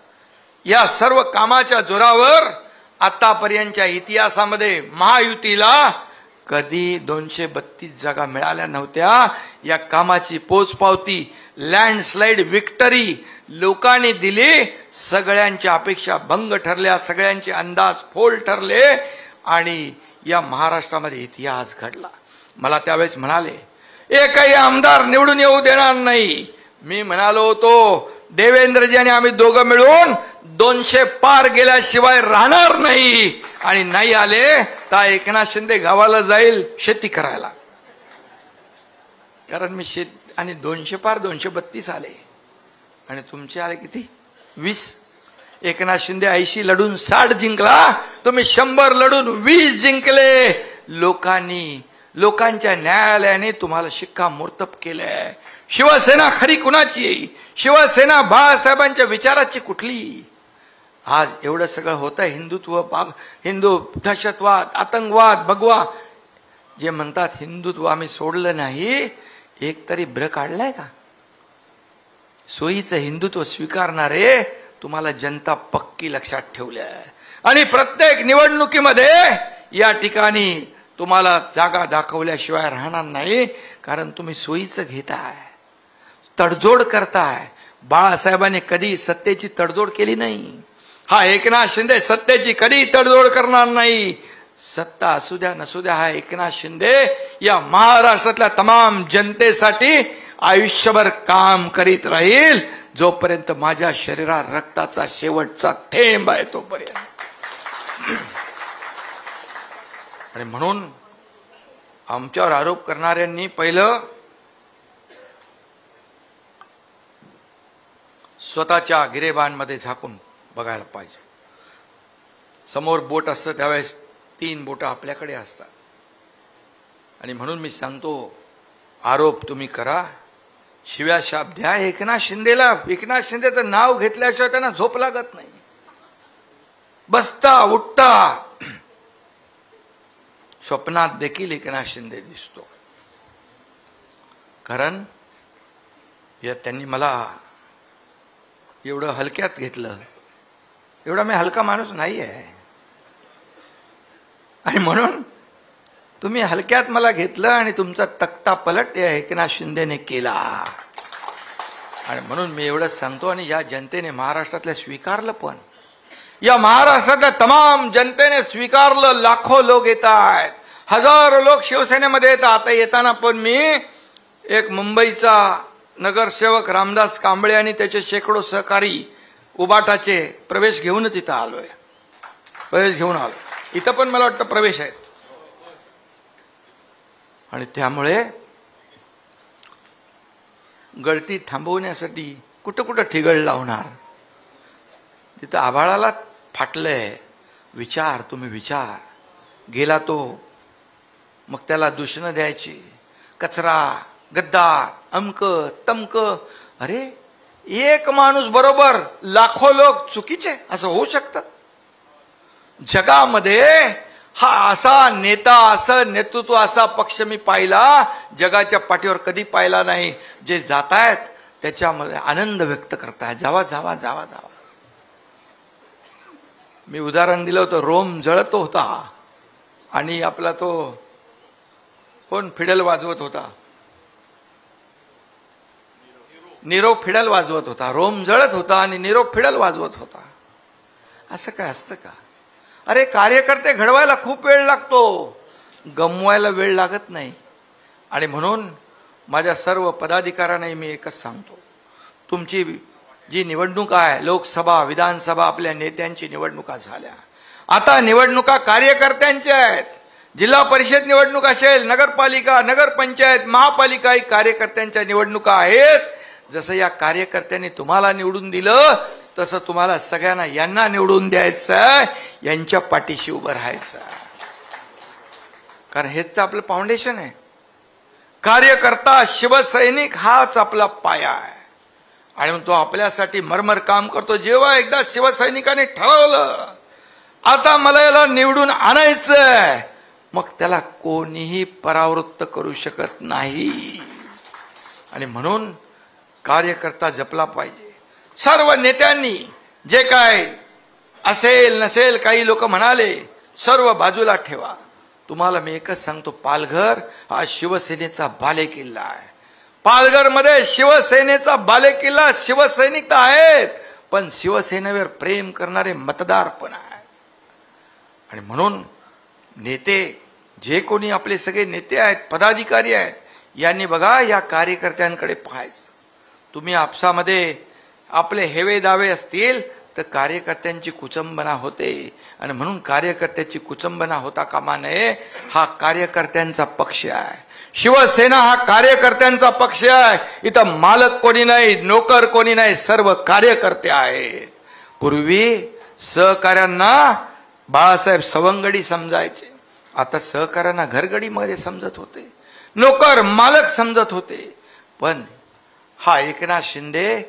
या सर्व कामाच्या जोरावर आतापर्यंतच्या इतिहासामध्ये महायुतीला कधी 232 जागा मिळाल्या नव्हत्या. या कामाची पोचपावती, लँडस्लाइड विक्टरी लोकांनी दिली. सगळ्यांच्या अपेक्षा भंग ठरल्या, सगळ्यांचे अंदाज फोल ठरले आणि या महाराष्ट्रामध्ये इतिहास घडला. मला त्यावेळेस म्हणाले एकही आमदार निवडून येऊ देणार नाही. मी म्हणालो होतो देवेंद्रजी आणि आम्ही दोघं मिळून 200 पार गेल्याशिवाय राहणार नाही. आणि नाही आले तर एकनाथ शिंदे गावाला जाईल शेती करायला. कारण मी आणि 200 पार 232 आले आणि तुमचे आले किती? 20. एकनाथ शिंदे 80 लढून 60 जिंकला, तुम्ही 100 लढून 20 जिंकले. लोकांच्या न्यायालयाने तुम्हाला शिक्कामोर्तब केलंय. शिवसेना खरी कुणाची? शिवसेना बाळासाहेबांच्या विचाराची कुठली? आज एवढं सगळं होतं, हिंदू दहशतवाद, आतंकवाद, भगवा जे म्हणतात, हिंदुत्व आम्ही सोडलं नाही. एक तरी ब्र काढलाय का? सोयीचं हिंदुत्व स्वीकारणारे तुम्हाला जनता पक्की लक्षात ठेवलंय. आणि प्रत्येक निवडणुकीमध्ये या ठिकाणी तुम्हाला जागा दाखवल्याशिवाय राहणार नाही. कारण तुम्ही सोयीचं घेताय, तडजोड करताय. बाळासाहेबांनी कधी सत्तेची तडजोड केली नाही. हा एकनाथ शिंदे सत्तेची कधी तडजोड करणार नाही. सत्ता असू द्या नसू द्या, हा एकनाथ शिंदे या महाराष्ट्रातल्या तमाम जनतेसाठी आयुष्यभर काम करीत राहील, जोपर्यंत माझ्या शरीरात रक्ताचा शेवटचा थेंब आहे तोपर्यंत. आणि म्हणून आमच्यावर आरोप करणाऱ्यांनी पहिलं स्वतःच्या गिरेबांमध्ये झाकून बघायला पाहिजे. समोर बोट असतं त्यावेळेस 3 बोटं आपल्याकडे असतात. आणि म्हणून मी सांगतो, आरोप तुम्ही करा, शिव्या शाप द्या एकनाथ शिंदेला. एकनाथ शिंदेचं नाव घेतल्याशिवाय त्यांना झोप लागत नाही. बसता उठता स्वप्नात देखील एकनाथ शिंदे दिसतो. कारण त्यांनी मला एवढं हलक्यात घेतलं. एवढा मी हलका माणूस नाही आहे. आणि म्हणून तुम्ही हलक्यात मला घेतलं आणि तुमचा तक्ता पलट या एकनाथ शिंदेने केला. आणि म्हणून मी एवढंच सांगतो, आणि या जनतेने महाराष्ट्रातल्या स्वीकारलं, पण या महाराष्ट्रातल्या तमाम जनतेने स्वीकारलं. लाखो लोक येत आहेत, हजारो लोक शिवसेनेमध्ये येतात. आता येताना पण मी एक मुंबईचा नगरसेवक रामदास कांबळे आणि त्याचे शेकडो सहकारी उबाटाचे प्रवेश घेऊनच इथं आलोय. प्रवेश घेऊन आलो. इथं पण मला वाटतं प्रवेश आहेत. आणि त्यामुळे गळती थांबवण्यासाठी कुठं कुठं ठिगळ लावणार. तिथं आभाळाला फाटलंय. विचार, तुम्ही विचार. गेला तो, मग त्याला दूषणं द्यायची, कचरा, गद्दार, अमक तमक. अरे एक माणूस बरोबर लाखो लोक चुकीचे, असं होऊ शकतं जगामध्ये? हा असा नेता, असं नेतृत्व, असा पक्ष मी पाहिला जगाच्या पाठीवर कधी पाहिला नाही. जे जातायत त्याच्यामध्ये आनंद व्यक्त करतायत. जावा जावा जावा जावा. मी उदाहरण दिलं होतं, रोम जळत होता आणि आपला तो कोण फिडल वाजवत होता, नीरो फिडल वाजवत होता. रोम जळत होता आणि नीरो फिडल वाजवत होता. असं काय असतं का? अरे कार्यकर्ते घडवायला खूप वेळ लागतो, गमवायला वेळ लागत नाही. आणि म्हणून माझ्या सर्व पदाधिकाऱ्यांना मी एकच सांगतो, तुमची जी निवडणूक आहे, लोकसभा, विधानसभा, आपल्या नेत्यांची निवडणुका झाल्या. आता निवडणुका कार्यकर्त्यांच्या आहेत. जिल्हा परिषद निवडणूक असेल, नगरपालिका, नगरपंचायत, महापालिका, ही कार्यकर्त्यांच्या निवडणुका आहेत. जसं या कार्यकर्त्यांनी तुम्हाला निवडून दिलं तसं तुम्हाला सगळ्यांना यांना निवडून द्यायचं, यांच्या पाठीशी उभं राहायचं. कारण हेच तर आपलं फाउंडेशन आहे. कार्यकर्ता, शिवसैनिक हाच आपला पाया आहे. आणि तो आपल्यासाठी मरमर काम करतो. जेव्हा एकदा शिवसैनिकांनी ठरवलं आता मला याला निवडून आणायचंय, मग त्याला कोणीही परावृत्त करू शकत नाही. आणि म्हणून कार्यकर्ता जपला पाहिजे. सर्व नेत्यांनी जे काय असेल नसेल, काही लोक म्हणाले, सर्व बाजूला ठेवा. तुम्हाला मी एकच सांगतो, पालघर हा शिवसेनेचा बालेकिल्ला आहे. पालघरमध्ये शिवसेनेचा बालेकिल्ला, शिवसैनिक तर आहेत, पण शिवसेनेवर प्रेम करणारे मतदार पण आहेत. आणि म्हणून नेते, जे कोणी आपले सगळे नेते आहेत, पदाधिकारी आहेत, यांनी बघा या कार्यकर्त्यांकडे पाहायचं. तुम्ही आपसामध्ये आपले हेवे दावे असतील तर कार्यकर्त्यांची कुचंबना होते. आणि म्हणून कार्यकर्त्याची कुचंबना होता कामा नये. हा कार्यकर्त्यांचा पक्ष आहे. शिवसेना हा कार्यकर्त्यांचा पक्ष आहे. इथं मालक कोणी नाही, नोकर कोणी नाही, सर्व कार्यकर्ते आहेत. पूर्वी सहकाऱ्यांना बाळासाहेब सवंगडी समजायचे, आता सहकाऱ्यांना घरगडीमध्ये समजत होते, नोकर मालक समजत होते. पण हा एकनाथ शिंदे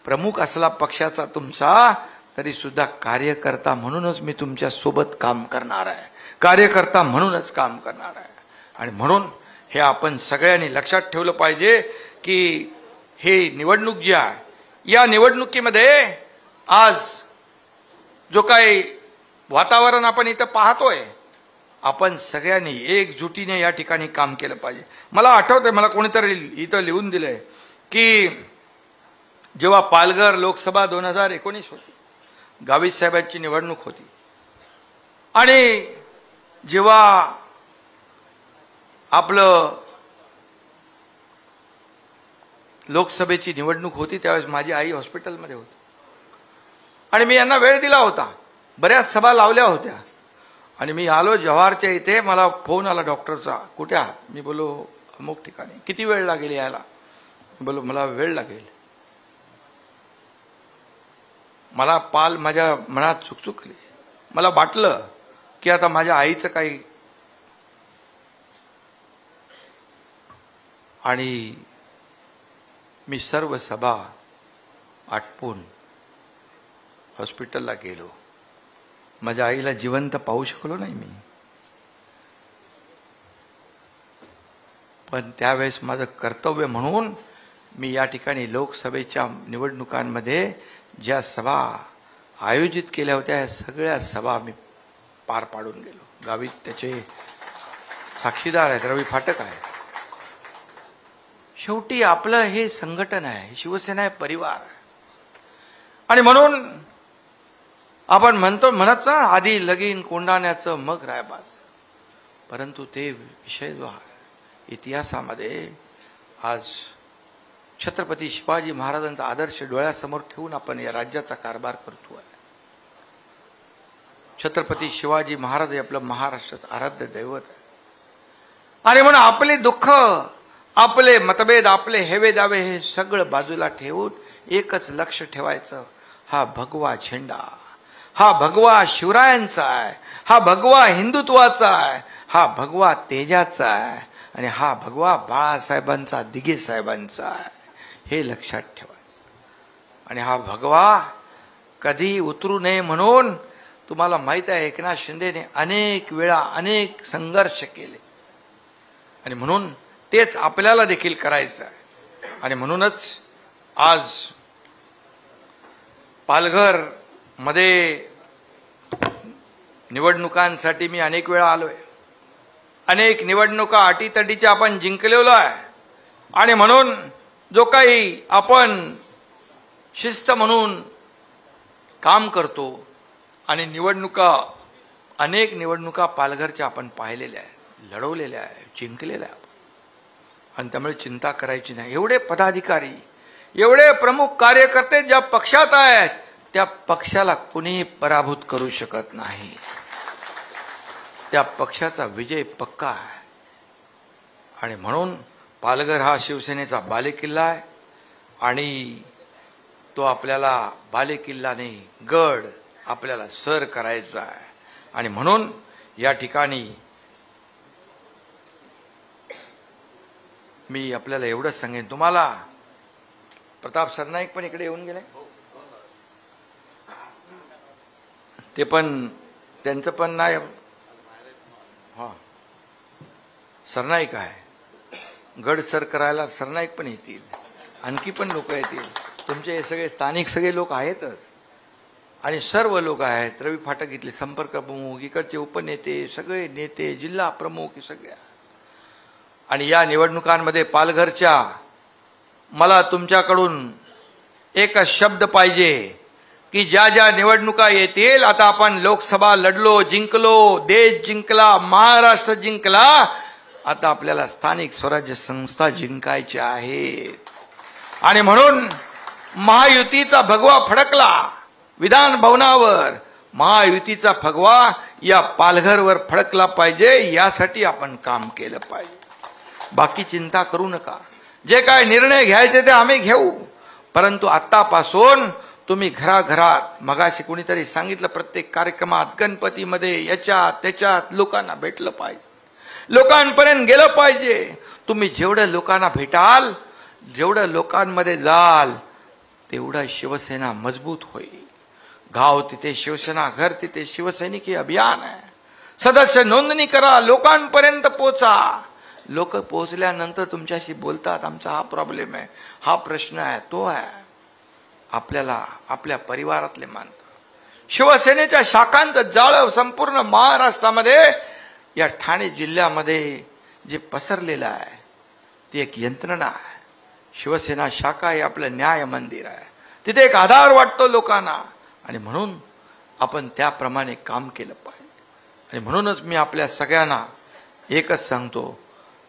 प्रमुख असला पक्षाचा तुमचा, तरी सुद्धा कार्यकर्ता म्हणूनच मी तुमच्या सोबत काम करणार आहे. कार्यकर्ता म्हणूनच काम करणार आहे. आणि म्हणून हे आपण सगळ्यांनी लक्षात ठेवलं पाहिजे की हे निवडणूक जी आहे, या निवडणुकीमध्ये आज जो काही वातावरण आपण इथं पाहतोय, आपण सगळ्यांनी एकजुटीने या ठिकाणी काम केलं पाहिजे. मला आठवतंय, मला कोणीतरी इथं लिहून दिलंय की जेव्हा पालघर लोकसभा 2019 होती, गावित साहेबांची निवडणूक होती, आणि जेव्हा आपलं लोकसभेची निवडणूक होती त्यावेळेस माझी आई हॉस्पिटलमध्ये होती. आणि मी यांना वेळ दिला होता, बऱ्याच सभा लावल्या होत्या. आणि मी आलो जव्हारच्या इथे, मला फोन आला डॉक्टरचा, कुठे आहात? मी बोलो अमुक ठिकाणी. किती वेळ लागेल यायला? मी बोलो मला वेळ लागेल. मला पाल माझ्या मनात चुकचुकली. मला वाटलं की आता माझ्या आईचं काही, आणि मी सर्व सभा आटपून हॉस्पिटलला गेलो. माझ्या आईला जिवंत पाहू शकलो नाही मी, पण त्यावेळेस माझं कर्तव्य म्हणून मी या ठिकाणी लोकसभेच्या निवडणुकांमध्ये ज्या सभा आयोजित केल्या होत्या, या सगळ्या सभा मी पार पाडून गेलो. गावित त्याचे साक्षीदार आहेत, रवी फाटक आहे. शेवटी आपलं हे संघटन आहे, शिवसेना आहे, परिवार आहे. आणि म्हणून आपण म्हणतो, म्हणत ना, आधी लगीन कोंडाण्याचं मग रायबाज. परंतु ते विषय जो आहे इतिहासामध्ये आज छत्रपती शिवाजी महाराजांचा आदर्श डोळ्यासमोर ठेवून आपण या राज्याचा कारभार करतोय. छत्रपती शिवाजी महाराज हे आपलं महाराष्ट्राचं आराध्य दैवत आहे. आणि म्हणून आपले दुःख, आपले मतभेद, आपले हेवे दावे हे सगळं बाजूला ठेवून एकच लक्ष ठेवायचं, हा भगवा झेंडा, हा भगवा शिवरायांचा आहे, हा भगवा हिंदुत्वाचा आहे, हा भगवा तेजाचा आहे आणि हा भगवा बाळासाहेबांचा, दिघे साहेबांचा आहे, हे लक्षात ठेवायचं. आणि हा भगवा कधी उतरू नये म्हणून तुम्हाला माहित आहे एकनाथ शिंदेने अनेक वेळा अनेक संघर्ष केले आणि म्हणून तेच आपल्याला देखील करायचं आहे. आणि म्हणूनच आज पालघर मध्ये निवडणुकांसाठी मी अनेक वेळा आलोय. अनेक निवडणुका अटीतटीच्या आपण जिंकलेलो आहे आणि म्हणून जो काही आपण शिस्त म्हणून काम करतो आणि निवडणुका, अनेक निवडणुका पालघरच्या आपण पाहिलेल्या आहेत, लढवलेल्या आहेत, जिंकलेल्या आहेत आणि त्यामुळे चिंता करायची नाही. एवढे पदाधिकारी, एवढे प्रमुख कार्यकर्ते ज्या पक्षात आहेत त्या पक्षाला कुणीही पराभूत करू शकत नाही. त्या पक्षाचा विजय पक्का आहे. आणि म्हणून पालघर हा शिवसेनेचा बालेकिल्ला आहे आणि तो आपल्याला बालेकिल्ला नाही, गड आपल्याला सर करायचा आहे. आणि म्हणून या ठिकाणी मी आपल्याला एवढंच सांगेन, तुम्हाला प्रताप सरनाईक पण इकडे येऊन गेले, ते पण त्यांचं पण नाही, हा सरनाईक आहे, गड सर करायला सरनाईक पण येतील, आणखी पण लोक येतील, तुमचे हे सगळे स्थानिक सगळे लोक आहेतच आणि सर्व लोक आहेत. रवी फाटक इथले संपर्क प्रमुख, इकडचे उपनेते, सगळे नेते, जिल्हा प्रमुख, हे सगळे. आणि या निवडणुकांमध्ये पालघरच्या मला तुमच्याकडून एकच शब्द पाहिजे की ज्या ज्या निवडणुका येतील, आता आपण लोकसभा लढलो, जिंकलो, देश जिंकला, महाराष्ट्र जिंकला, आता आपल्याला स्थानिक स्वराज्य संस्था जिंकायच्या आहेत. आणि म्हणून महायुतीचा भगवा फडकला विधान भवनावर, महायुतीचा भगवा या पालघरवर फडकला पाहिजे, यासाठी आपण काम केलं पाहिजे. बाकी चिंता करू नका, जे काय निर्णय घ्यायचे ते आम्ही घेऊ, परंतु आतापासून तुम्ही घराघरात, मगाशी कोणीतरी सांगितलं, प्रत्येक कार्यक्रमात, गणपतीमध्ये, याच्यात त्याच्यात लोकांना भेटलं पाहिजे, लोकांपर्यंत गेलं पाहिजे. तुम्ही जेवढं लोकांना भेटाल, जेवढं लोकांमध्ये जाल, तेवढा शिवसेना मजबूत होईल. गाव तिथे शिवसेना, घर तिथे शिवसैनिक हे अभियान आहे. सदस्य नोंदणी करा, लोकांपर्यंत पोचा. लोक पोहोचल्यानंतर तुमच्याशी बोलतात, आमचा हा प्रॉब्लेम आहे, हा प्रश्न आहे, तो आहे. आपल्याला आपल्या परिवारातले मानतात. शिवसेनेच्या शाखांचं जाळं संपूर्ण महाराष्ट्रामध्ये, या ठाणे जिल्ह्यामध्ये जे पसरलेलं आहे, ती एक यंत्रणा आहे. शिवसेना शाखा हे आपलं न्याय मंदिर आहे, तिथे एक आधार वाटतो लोकांना. आणि म्हणून आपण त्याप्रमाणे काम केलं पाहिजे. आणि म्हणूनच मी आपल्या सगळ्यांना एकच सांगतो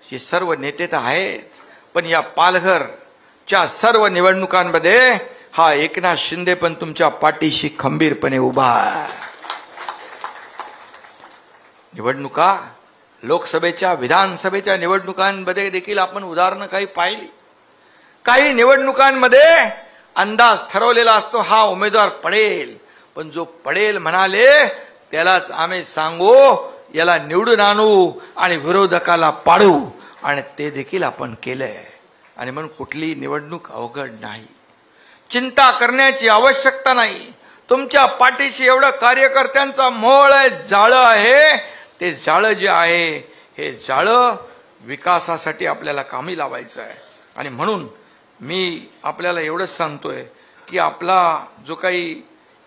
की सर्व नेते तर आहेत, पण या पालघरच्या सर्व निवडणुकांमध्ये हा एकनाथ शिंदे पण तुमच्या पाठीशी खंबीरपणे उभा आहे. निवडणुका, लोकसभेच्या, विधानसभेच्या निवडणुकांमध्ये देखील आपण उदाहरणं काही पाहिली. काही निवडणुकांमध्ये अंदाज ठरवलेला असतो, हा उमेदवार पडेल, पण जो पडेल म्हणाले त्यालाच आम्ही सांगू, याला निवडून आणू आणि विरोधकाला पाडू. आणि ते देखील आपण केलंय. आणि म्हणून कुठली निवडणूक अवघड नाही, चिंता करण्याची आवश्यकता नाही. तुमच्या पाठीशी एवढं कार्यकर्त्यांचा मोळ आहे, जाळं आहे. ते जाळं जे आहे, हे जाळं विकासासाठी आपल्याला कामी लावायचं आहे. आणि म्हणून मी आपल्याला एवढंच सांगतोय की आपला जो काही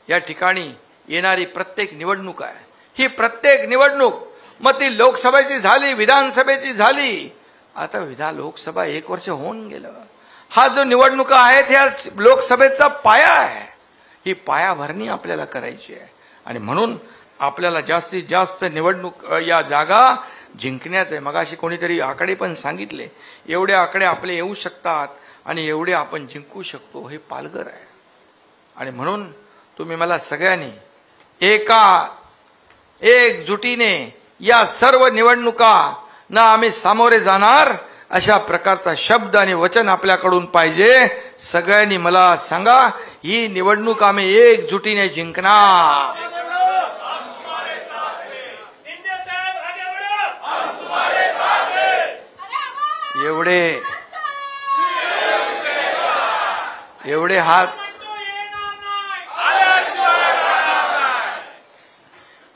या ठिकाणी येणारी प्रत्येक निवडणूक आहे, ही प्रत्येक निवडणूक, मग ती लोकसभेची झाली, विधानसभेची झाली, आता लोकसभा 1 वर्ष होऊन गेलं. हा जो निवडणुका आहेत ह्या लोकसभेचा पाया आहे. ही पायाभरणी आपल्याला करायची आहे. आणि म्हणून आपल्याला जास्तीत जास्त निवडणूक या जागा जिंकण्याचं आहे. मगाशी कोणीतरी आकडे पण सांगितले, एवढे आकडे आपले येऊ शकतात आणि एवढे आपण जिंकू शकतो, हे पालघर आहे. आणि म्हणून तुम्ही मला सगळ्यांनी एका एकजुटीने या सर्व निवडणुका ना आम्ही सामोरे जाणार, अशा प्रकारचा शब्द आणि वचन आपल्याकडून पाहिजे. सगळ्यांनी मला सांगा, ही निवडणूक आम्ही एकजुटीने जिंकणार.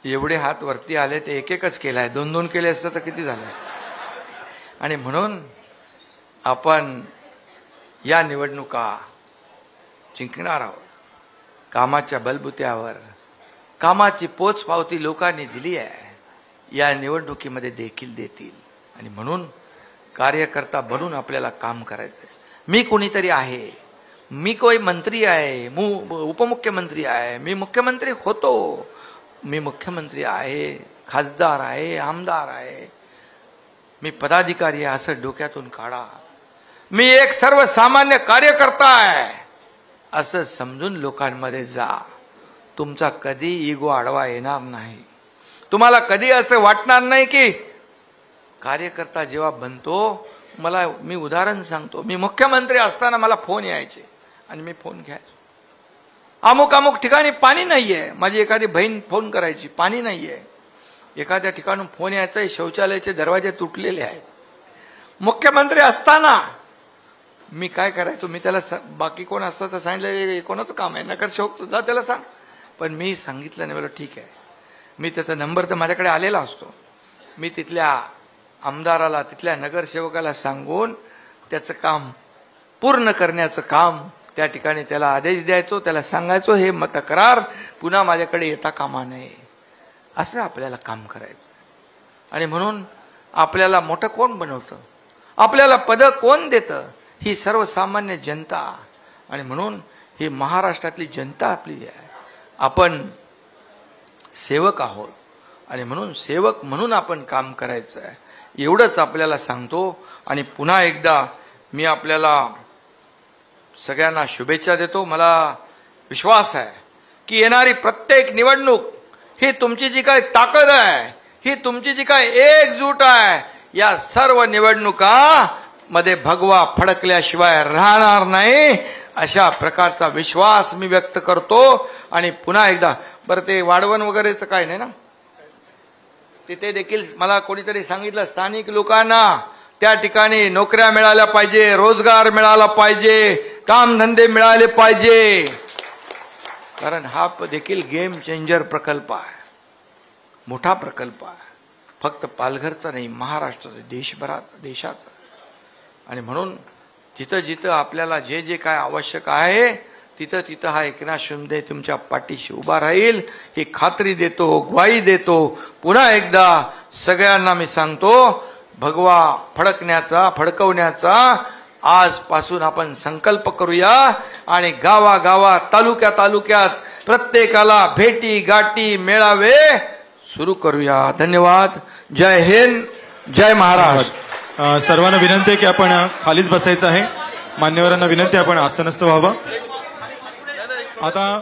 एवढे हात वरती आले, ते एक एकच केलाय. 2-2 केले असतं तर किती झालं. आणि म्हणून आपण या निवडणुका जिंकणार आहोत. कामाच्या बलबुत्यावर कामाची पोचपावती लोकांनी दिली आहे, या निवडणुकीमध्ये देखील देतील. आणि म्हणून कार्यकर्ता बनून आपल्याला काम करायचंय. मी कोणीतरी आहे, मी कोई मंत्री आहे, उपमुख्यमंत्री आहे, मी मुख्यमंत्री होतो, मी मुख्यमंत्री आहे, खासदार आहे, आमदार आहे, मी पदाधिकारी आहे, असं डोक्यातून काढा. मी एक सर्वसामान्य कार्यकर्ता आहे असं समजून लोकांमध्ये जा. तुमचा कधी इगो आडवा येणार नाही. तुम्हाला कधी असं वाटणार नाही की कार्यकर्ता जेव्हा बनतो, मी उदाहरण सांगतो, मी मुख्यमंत्री असताना मला फोन यायचे आणि मी फोन घ्यायचो. अमुक अमुक ठिकाणी पाणी नाहीये. माझी एखादी बहीण फोन करायची, पाणी नाहीये. एखाद्या ठिकाणून फोन यायचा, शौचालयाचे दरवाजे तुटलेले आहेत. मुख्यमंत्री असताना मी काय करायचो, मी त्याला बाकी कोण असतं तर सांगितलं कोणाचं काम आहे, नगरसेवक सुद्धा त्याला सांग. पण मी सांगितलं नाही, मला ठीक आहे. मी त्याचा नंबर तर माझ्याकडे आलेला असतो. मी तिथल्या आमदाराला, तिथल्या नगरसेवकाला सांगून त्याचं काम पूर्ण करण्याचं काम त्या ठिकाणी त्याला आदेश द्यायचो, त्याला सांगायचो हे तक्रार पुन्हा माझ्याकडे येता कामा नये. असं आपल्याला काम करायचं. आणि म्हणून आपल्याला मोठं कोण बनवतं, आपल्याला पद कोण देतं, ही सर्वसामान्य जनता. आणि म्हणून ही महाराष्ट्रातली जनता आपली आहे. आपण सेवक आहोत आणि म्हणून सेवक म्हणून आपण काम करायचं आहे, एवढंच आपल्याला सांगतो. आणि पुन्हा एकदा मी आपल्याला सगळ्यांना शुभेच्छा देतो. मला विश्वास आहे की येणारी प्रत्येक निवडणूक ही तुमची जी काय ताकद आहे, ही तुमची जी काय एकजूट आहे, या सर्व निवडणुका मध्ये भगवा फडकल्याशिवाय राहणार नाही, अशा प्रकारचा विश्वास मी व्यक्त करतो. आणि पुन्हा एकदा बरं, ते वाढवण वगैरेचं काय नाही ना, तिथे देखील मला कोणीतरी सांगितलं, स्थानिक लोकांना त्या ठिकाणी नोकऱ्या मिळाल्या पाहिजे, रोजगार मिळाला पाहिजे, कामधंदे मिळाले पाहिजे. कारण हा देखील गेम चेंजर प्रकल्प आहे, मोठा प्रकल्प आहे. फक्त पालघरचा नाही, महाराष्ट्राचा, देशभरात, देशाचा. आणि म्हणून जिथं जिथं आपल्याला जे जे काय आवश्यक आहे, तिथं तिथं हा एकनाथ शिंदे तुमच्या पाठीशी उभा राहील, ही खात्री देतो, ग्वाही देतो. पुन्हा एकदा सगळ्यांना मी सांगतो, भगवा फडकवण्याचा आजपासून आपण संकल्प करूया. आणि गावागावात, तालुक्यात प्रत्येकाला भेटी गाठी मेळावे सुरू करूया. धन्यवाद. जय हिंद, जय महाराष्ट्र. सर्वांना विनंती आहे की आपण खालीच बसायचं आहे. मान्यवरांना विनंती आहे आपण आसनस्थ व्हावं. आता